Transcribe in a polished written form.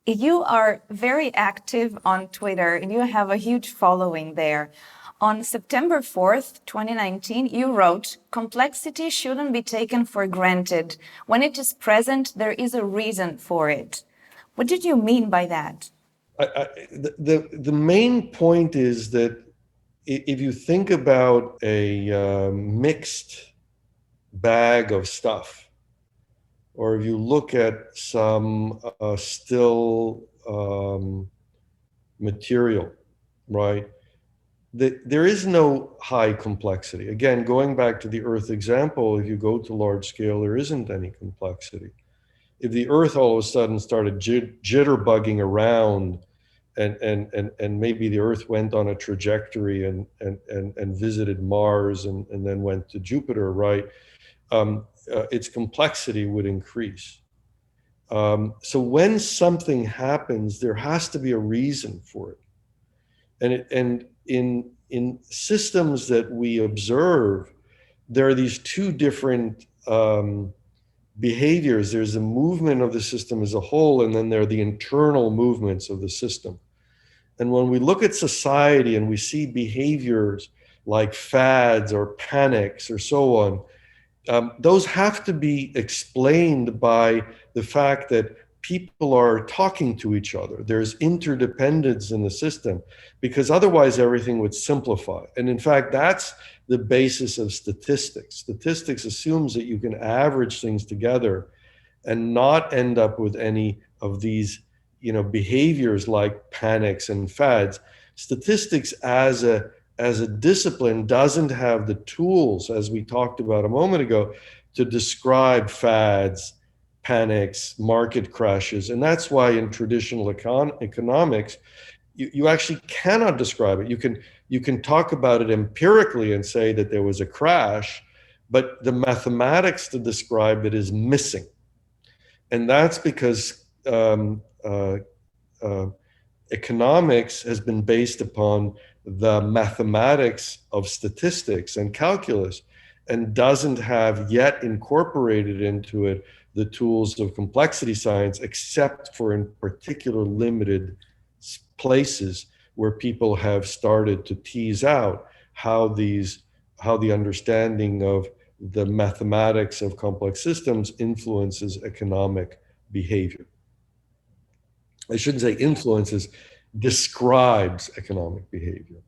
You are very active on Twitter and you have a huge following there. On September 4th, 2019, you wrote, "Complexity shouldn't be taken for granted. When it is present, there is a reason for it." What did you mean by that? The main point is that if you think about a mixed bag of stuff, or if you look at some still material, right? There is no high complexity. Again, going back to the Earth example, if you go to large scale, there isn't any complexity. If the Earth all of a sudden started jitterbugging around, and maybe the Earth went on a trajectory and visited Mars and then went to Jupiter, right? Its complexity would increase. So when something happens, there has to be a reason for it. And in systems that we observe, there are these two different behaviors. There's the movement of the system as a whole, and then there are the internal movements of the system. And when we look at society and we see behaviors like fads or panics or so on, those have to be explained by the fact that people are talking to each other. There's interdependence in the system, because otherwise everything would simplify. And in fact, that's the basis of statistics. Statistics assumes that you can average things together and not end up with any of these, behaviors like panics and fads. Statistics as a discipline doesn't have the tools, as we talked about a moment ago, to describe fads, panics, market crashes. And that's why in traditional economics, you actually cannot describe it. You can talk about it empirically and say that there was a crash, but the mathematics to describe it is missing. And that's because economics has been based upon the mathematics of statistics and calculus, and doesn't have yet incorporated into it the tools of complexity science, except for in particular limited places where people have started to tease out how the understanding of the mathematics of complex systems influences economic behavior. I shouldn't say influences, describes economic behavior.